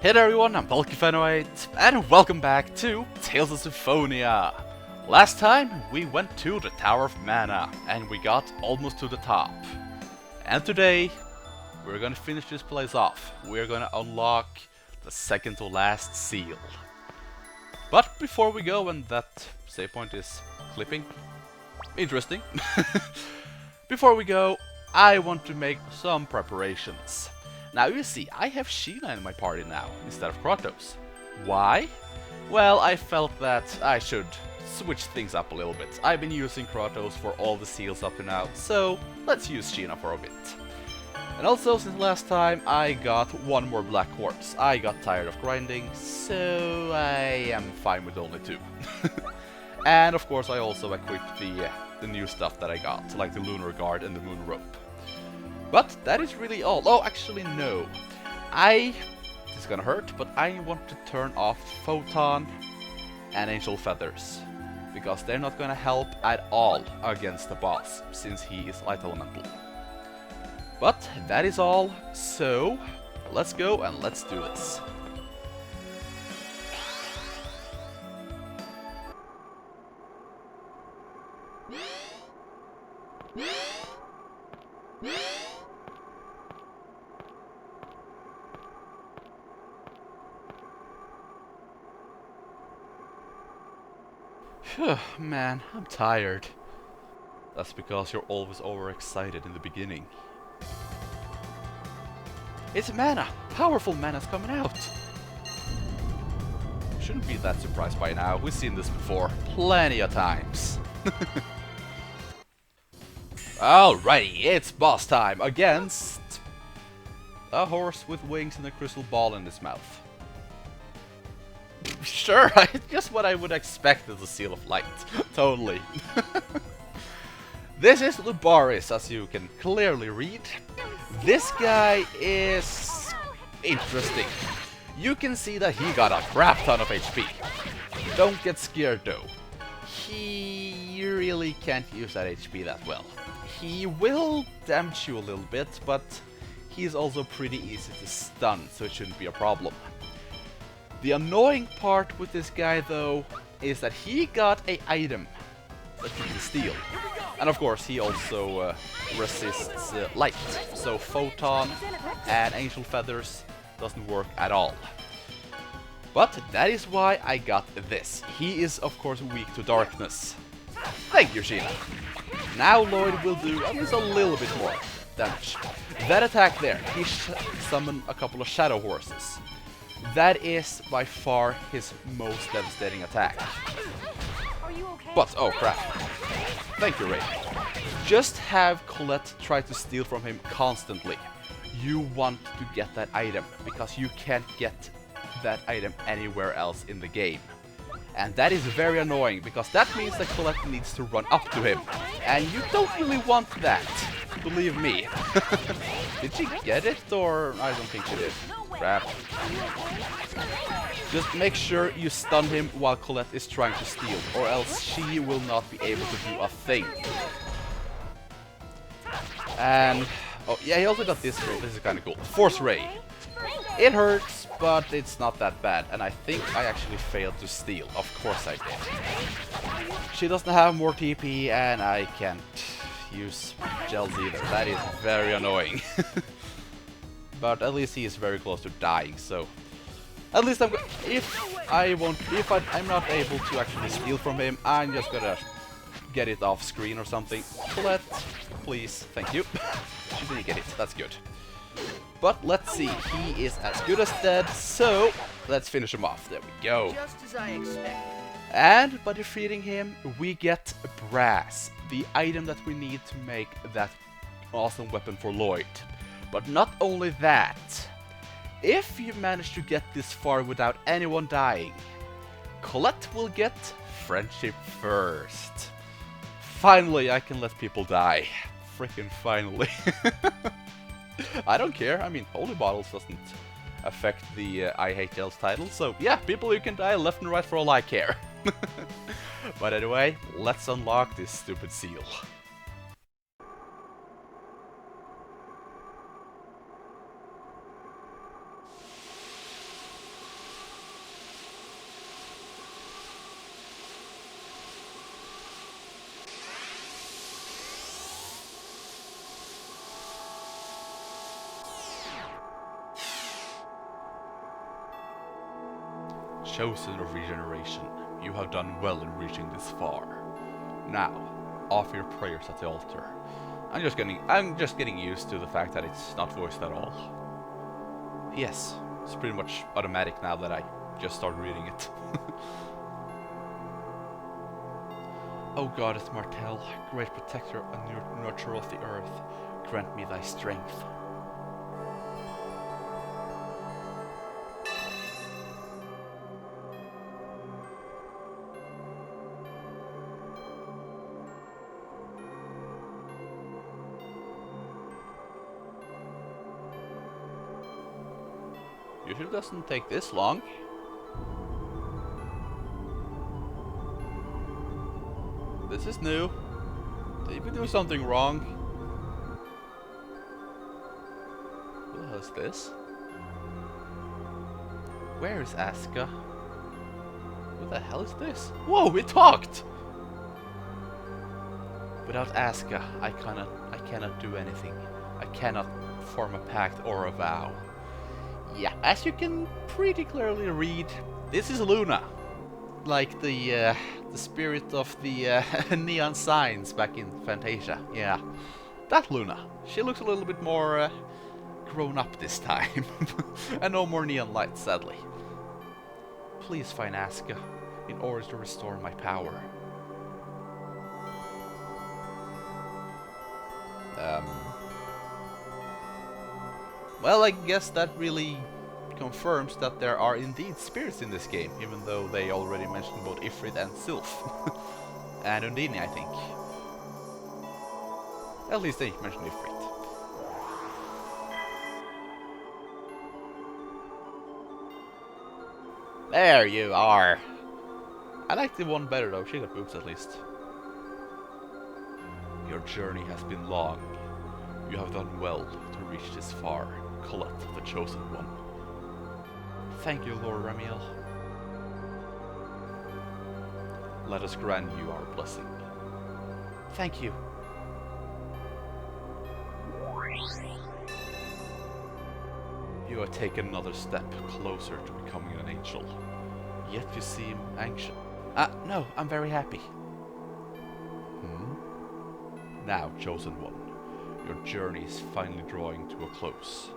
Hey there everyone, I'm LIoyd, and welcome back to Tales of Symphonia. Last time we went to the Tower of Mana, and we got almost to the top. And today, we're gonna finish this place off. We're gonna unlock the second to last seal. But before we go, and that save point is clipping, interesting. Before we go, I want to make some preparations. Now you see, I have Sheena in my party now, instead of Kratos. Why? Well, I felt that I should switch things up a little bit. I've been using Kratos for all the seals up to now, so let's use Sheena for a bit. And also, since last time, I got one more black quartz. I got tired of grinding, so I am fine with only two. And of course, I also equipped the new stuff that I got, like the Lunar guard and the moon rope. But that is really all. Oh, actually no. This is gonna hurt, but I want to turn off Photon and Angel Feathers. Because they're not gonna help at all against the boss, since he is light elemental. But that is all, so let's go and let's do this. Man, I'm tired. That's because you're always overexcited in the beginning. It's mana! Powerful mana's coming out! Shouldn't be that surprised by now, we've seen this before plenty of times. Alrighty, it's boss time against a horse with wings and a crystal ball in his mouth. Sure, just what I would expect as a Seal of Light. Totally. This is Lubaris, as you can clearly read. This guy is interesting. You can see that he got a crap ton of HP. Don't get scared though. He really can't use that HP that well. He will damage you a little bit, but he's also pretty easy to stun, so it shouldn't be a problem. The annoying part with this guy though is that he got an item that he can steal. And of course he also resists light, so Photon and Angel Feathers doesn't work at all. But that is why I got this. He is of course weak to darkness. Thank you, Sheena. Now LIoyd will do at least a little bit more damage. That attack there, he summoned a couple of shadow horses. That is by far his most devastating attack. But, oh crap. Thank you, Raine. Just have Colette try to steal from him constantly. You want to get that item, because you can't get that item anywhere else in the game. And that is very annoying, because that means that Colette needs to run up to him. And you don't really want that, believe me. Did she get it, or I don't think she did. Crap. Just make sure you stun him while Colette is trying to steal, or else she will not be able to do a thing. And, oh yeah, he also got this ray. This is kind of cool. Force Ray. It hurts, but it's not that bad. And I think I actually failed to steal. Of course I did. She doesn't have more TP, and I can't use gels either. That is very annoying. But at least he is very close to dying, so at least I'm not able to actually steal from him, I'm just gonna get it off screen or something. Colette, please, thank you. She didn't get it, that's good. But let's see, he is as good as dead, so let's finish him off. There we go. Just as I expected. And by defeating him, we get brass, the item that we need to make that awesome weapon for LIoyd. But not only that, if you manage to get this far without anyone dying, Colette will get friendship first. Finally, I can let people die. Freaking finally. I don't care, I mean, Holy Bottles doesn't affect the I Hate Gels title, so yeah, people who can die left and right for all I care. But anyway, let's unlock this stupid seal. Chosen of regeneration, you have done well in reaching this far. Now, offer your prayers at the altar. I'm just getting used to the fact that it's not voiced at all. Yes, it's pretty much automatic now that I just started reading it. O goddess Martel, great protector and nurturer of the earth, grant me thy strength. Usually doesn't take this long. This is new. Did we do something wrong? What the hell is this? Where is Aska? What the hell is this? Whoa, it talked! Without Aska, I cannot do anything. I cannot form a pact or a vow. Yeah, as you can pretty clearly read, this is Luna. Like the spirit of the neon signs back in Fantasia. Yeah, that Luna. She looks a little bit more grown up this time. And no more neon lights, sadly. Please find Aska in order to restore my power. Well, I guess that really confirms that there are indeed spirits in this game, even though they already mentioned both Ifrit and Sylph. And Undine, I think. At least they mentioned Ifrit. There you are! I like the one better though, she got boobs at least. Your journey has been long. You have done well to reach this far, Colette, the Chosen One. Thank you, Lord Ramiel. Let us grant you our blessing. Thank you. You have taken another step closer to becoming an angel. Yet you seem anxious. No, I'm very happy. Now, Chosen One, your journey is finally drawing to a close.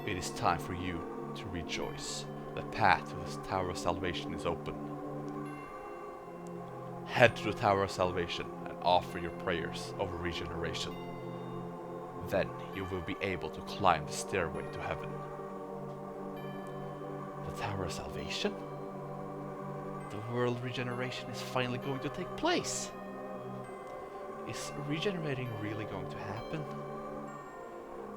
It is time for you to rejoice. The path to the Tower of Salvation is open. Head to the Tower of Salvation and offer your prayers of regeneration. Then you will be able to climb the stairway to heaven. The Tower of Salvation? The world regeneration is finally going to take place. Is regenerating really going to happen?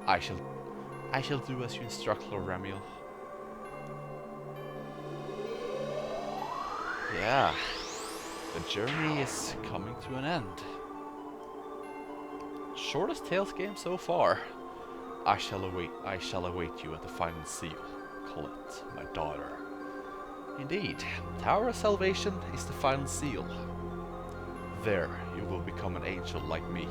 I shall do as you instruct, Lord Ramiel. Yeah, the journey is coming to an end. Shortest Tales game so far. I shall await you at the final seal, Colette, my daughter. Indeed, Tower of Salvation is the final seal. There, you will become an angel like me.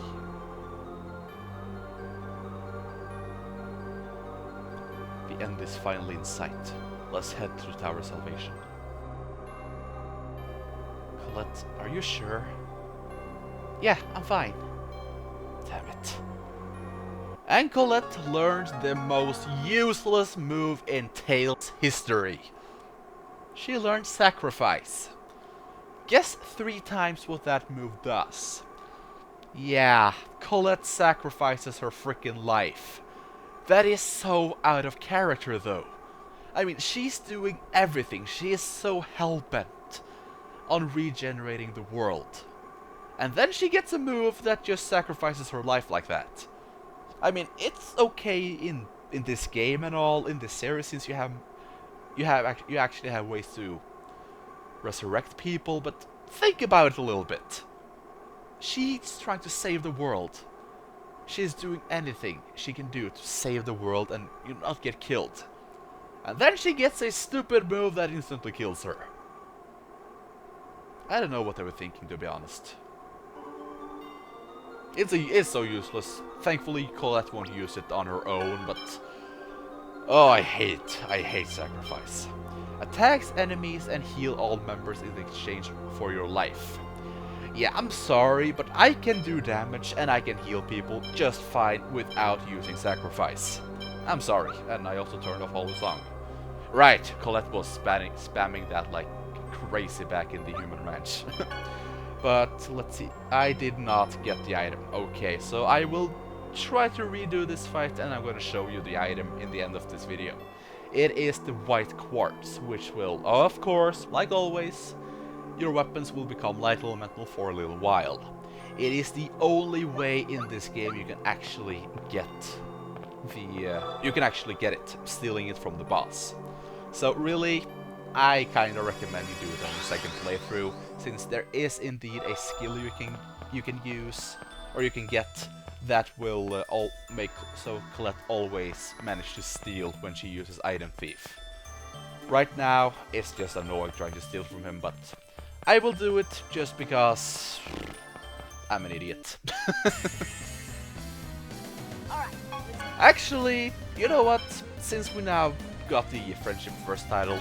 The end is finally in sight. Let's head to the Tower of Salvation. Colette, are you sure? Yeah, I'm fine. Damn it. And Colette learned the most useless move in Tales history. She learned Sacrifice. Guess 3 times what that move does. Yeah, Colette sacrifices her freaking life. That is so out of character though. I mean, she's doing everything. She is so hell-bent on regenerating the world. And then she gets a move that just sacrifices her life like that. I mean, it's okay in this game and all, in this series, since you actually have ways to resurrect people, but think about it a little bit. She's trying to save the world. She's doing anything she can do to save the world and not get killed. And then she gets a stupid move that instantly kills her. I don't know what they were thinking, to be honest. It's so useless. Thankfully, Colette won't use it on her own, but... oh, I hate Sacrifice. Attacks enemies and heal all members in exchange for your life. Yeah, I'm sorry, but I can do damage and I can heal people just fine without using sacrifice. I'm sorry, and I also turned off all the song. Right, Colette was spamming that like crazy back in the human ranch. But let's see, I did not get the item. Okay, so I will try to redo this fight and I'm going to show you the item in the end of this video. It is the white quartz, which will, of course, like always, your weapons will become light elemental for a little while. It is the only way in this game you can actually get it, stealing it from the boss. So really, I kinda recommend you do it on your second playthrough, since there is indeed a skill you can use, or you can get, that will make so Colette always manage to steal when she uses Item Thief. Right now, it's just annoying trying to steal from him, but I will do it just because I'm an idiot. Actually, you know what? Since we now got the Friendship First title,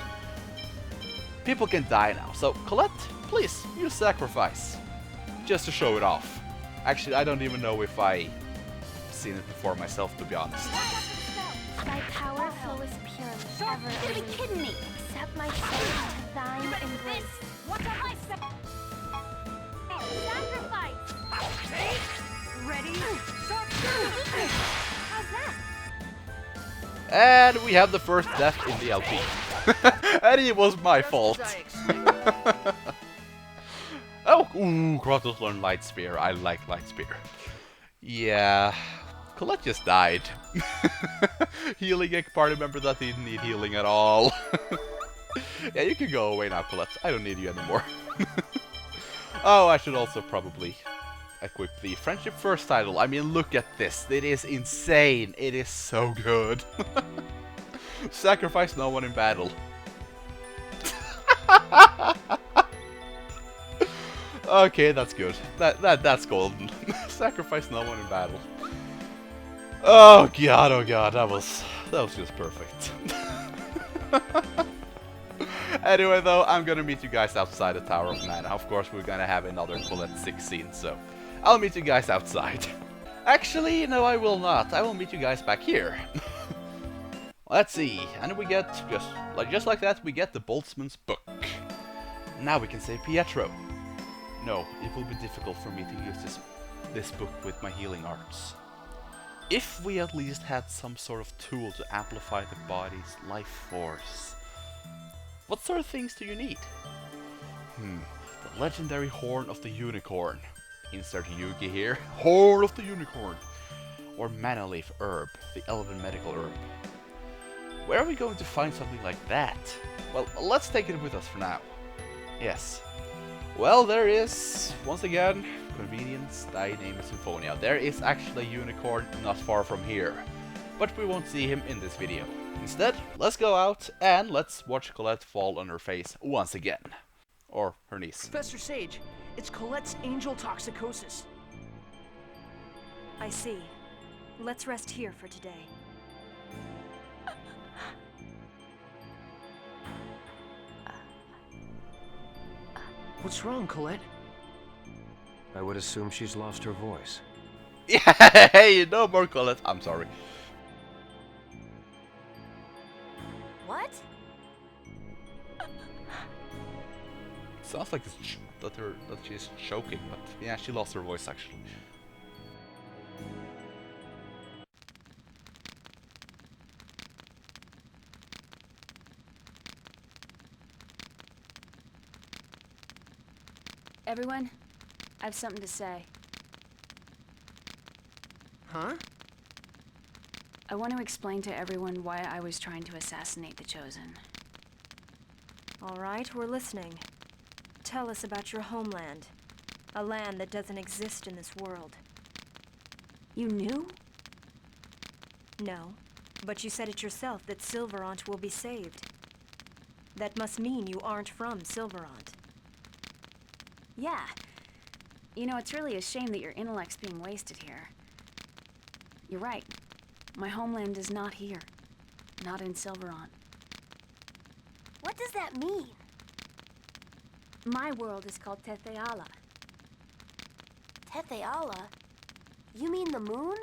people can die now. So, Colette, please, use Sacrifice. Just to show it off. Actually, I don't even know if I've seen it before myself, to be honest. My power flow is pure, ever. You'd be kidding me! Accept my soul to thine embrace. What am I saying? Sacrifice! Ready? How's that? And we have the first death in the LP. And it was my fault. Oh, ooh, Kratos learned Light Spear. I like Light Spear. Yeah, Colette just died. Healing a party member that didn't need healing at all. Yeah, you can go away now, Colette. I don't need you anymore. Oh, I should also probably equip the Friendship First title. I mean, look at this. It is insane. It is so good. Sacrifice no one in battle. Okay, that's good. That's golden. Sacrifice no one in battle. Oh god, that was just perfect. Anyway, though, I'm gonna meet you guys outside the Tower of Mana. Of course, we're gonna have another Colette 6 scene, so I'll meet you guys outside. Actually, no, I will not. I will meet you guys back here. Let's see, and we get, just like that, we get the Boltzmann's book. Now we can save Pietro. No, it will be difficult for me to use this book with my healing arts. If we at least had some sort of tool to amplify the body's life force. What sort of things do you need? The legendary Horn of the Unicorn. Insert Yugi here. Horn of the Unicorn. Or Mana Leaf Herb, the Elven Medical Herb. Where are we going to find something like that? Well, let's take it with us for now. Yes. Well, there is, once again, convenience, thy name is Symphonia. There is actually a unicorn not far from here. But we won't see him in this video. Instead, let's go out and let's watch Colette fall on her face once again. Or her knees. Professor Sage, it's Colette's angel toxicosis. I see. Let's rest here for today. What's wrong, Colette? I would assume she's lost her voice. Yeah, hey, no more Colette. I'm sorry. What? Sounds like that she's choking, but yeah, she lost her voice actually. Everyone, I have something to say. Huh? I want to explain to everyone why I was trying to assassinate the Chosen. All right, we're listening. Tell us about your homeland. A land that doesn't exist in this world. You knew? No, but you said it yourself that Silverant will be saved. That must mean you aren't from Silverant. Yeah. You know, it's really a shame that your intellect's being wasted here. You're right. My homeland is not here. Not in Silverant. What does that mean? My world is called Tetheala. Tetheala? You mean the moon?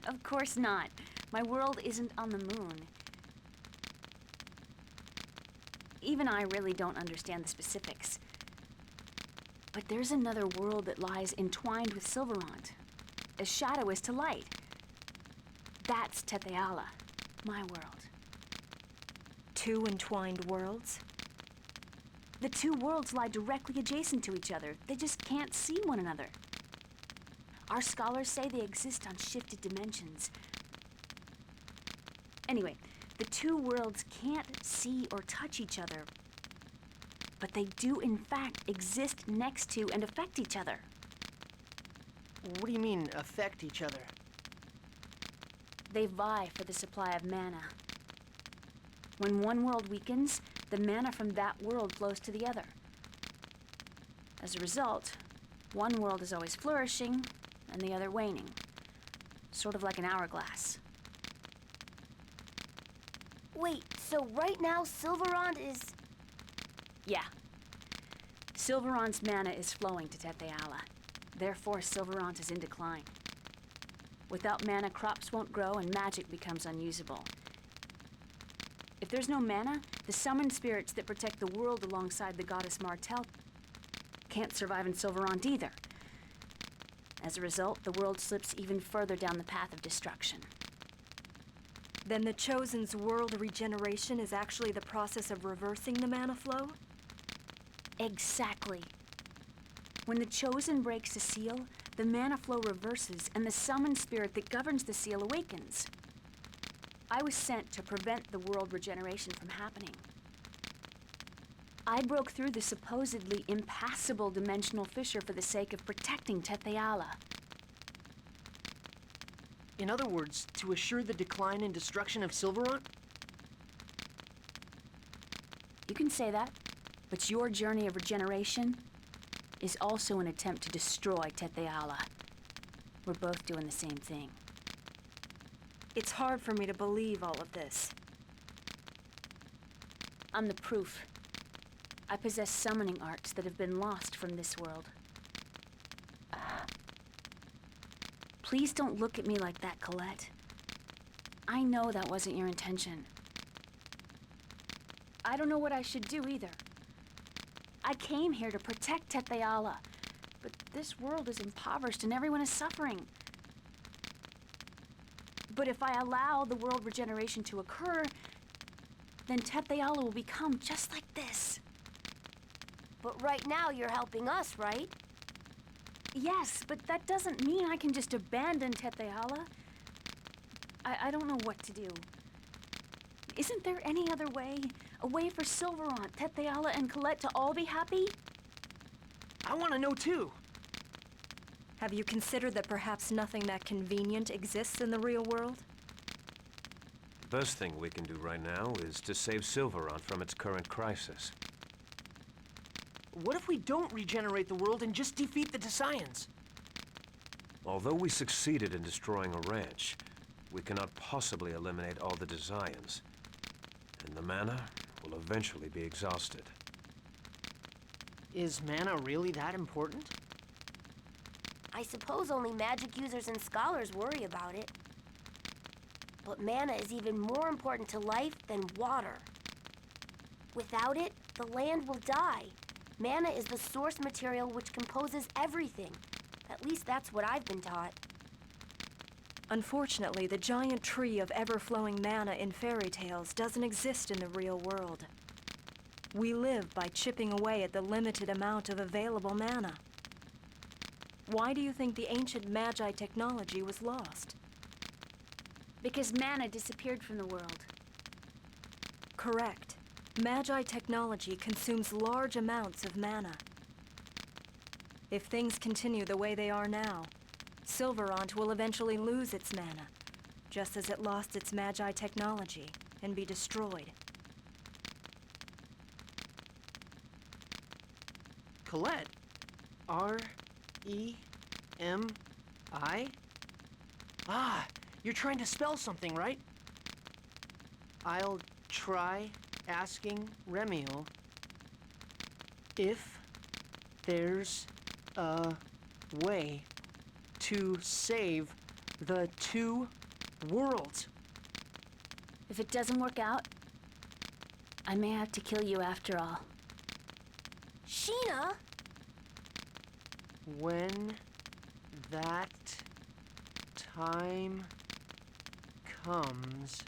Of course not. My world isn't on the moon. Even I really don't understand the specifics. But there's another world that lies entwined with Silverant, as shadow is to light. That's Tetheala, my world. Two entwined worlds? The two worlds lie directly adjacent to each other. They just can't see one another. Our scholars say they exist on shifted dimensions. Anyway, the two worlds can't see or touch each other, but they do in fact exist next to and affect each other. What do you mean, affect each other? They vie for the supply of mana. When one world weakens, the mana from that world flows to the other. As a result, one world is always flourishing and the other waning. Sort of like an hourglass. Wait, so right now Silverant is... Yeah. Silverant's mana is flowing to Tetheala. Therefore, Silverant is in decline. Without mana, crops won't grow and magic becomes unusable. If there's no mana, the summoned spirits that protect the world alongside the goddess Martel can't survive in Silverant either. As a result, the world slips even further down the path of destruction. Then the Chosen's world regeneration is actually the process of reversing the mana flow? Exactly. When the Chosen breaks the seal, the mana flow reverses and the summoned spirit that governs the seal awakens. I was sent to prevent the world regeneration from happening. I broke through the supposedly impassable dimensional fissure for the sake of protecting Tetheala. In other words, to assure the decline and destruction of Silverant? You can say that, but your journey of regeneration is also an attempt to destroy Tetheala. We're both doing the same thing. It's hard for me to believe all of this. I'm the proof. I possess summoning arts that have been lost from this world. Please don't look at me like that, Colette. I know that wasn't your intention. I don't know what I should do either. I came here to protect Tetheala, but this world is impoverished and everyone is suffering. But if I allow the world regeneration to occur, then Tetheala will become just like this. But right now you're helping us, right? Yes, but that doesn't mean I can just abandon Tetheala. I don't know what to do. Isn't there any other way? A way for Silverant, Tetheala, and Colette to all be happy? I want to know too. Have you considered that perhaps nothing that convenient exists in the real world? The best thing we can do right now is to save Silverant from its current crisis. What if we don't regenerate the world and just defeat the Desians? Although we succeeded in destroying a ranch, we cannot possibly eliminate all the Desians. And the mana will eventually be exhausted. Is mana really that important? I suppose only magic users and scholars worry about it. But mana is even more important to life than water. Without it, the land will die. Mana is the source material which composes everything. At least that's what I've been taught. Unfortunately, the giant tree of ever-flowing mana in fairy tales doesn't exist in the real world. We live by chipping away at the limited amount of available mana. Why do you think the ancient Magi technology was lost? Because mana disappeared from the world. Correct. Magi technology consumes large amounts of mana. If things continue the way they are now, Silverant will eventually lose its mana, just as it lost its Magi technology, and be destroyed. Colette? R-E-M-I? Ah, you're trying to spell something, right? I'll try asking Ramiel if there's a way to save the two worlds. If it doesn't work out, I may have to kill you after all. Sheena? When that time comes,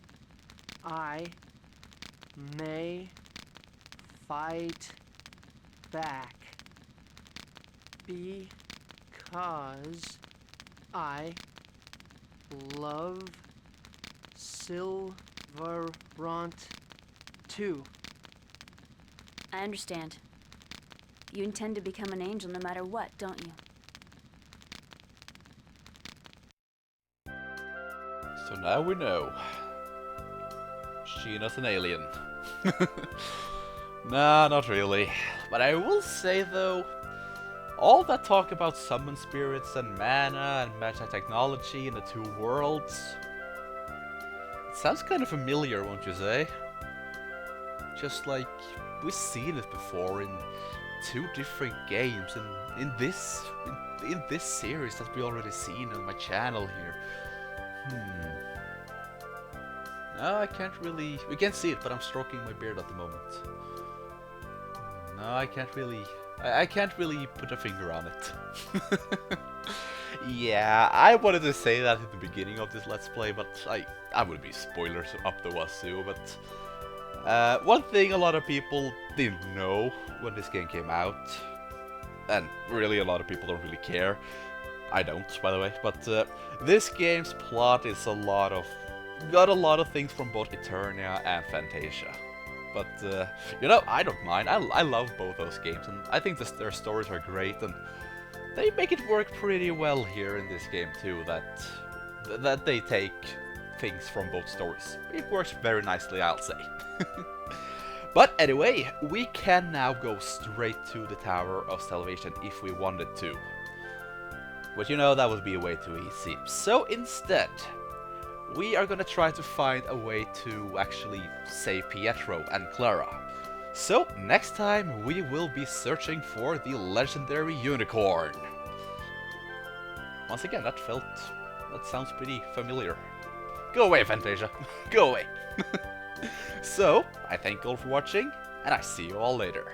I may fight back because I love Silverant too. I understand. You intend to become an angel no matter what, don't you? So now we know. Sheena's an alien. Nah, not really. But I will say though, all that talk about summon spirits and mana and magic technology in the two worlds, it sounds kind of familiar, won't you say? Just like we've seen it before in two different games, and in this series that we already seen on my channel here. No, I can't really. We can't see it, but I'm stroking my beard at the moment. No, I can't really. I can't really put a finger on it. Yeah, I wanted to say that at the beginning of this Let's Play, but I would be spoilers up the wazoo. But one thing a lot of people didn't know when this game came out, and really a lot of people don't really care. I don't, by the way. But this game's plot is got a lot of things from both Eternia and Fantasia. But, you know, I don't mind. I love both those games, and I think their stories are great, and they make it work pretty well here in this game too, that they take things from both stories. It works very nicely, I'll say. But anyway, we can now go straight to the Tower of Salvation if we wanted to. But you know, that would be way too easy. So instead, we are gonna try to find a way to actually save Pietro and Clara. So next time we will be searching for the legendary unicorn. Once again, that sounds pretty familiar. Go away, Fantasia. Go away. So, I thank you all for watching, and I see you all later.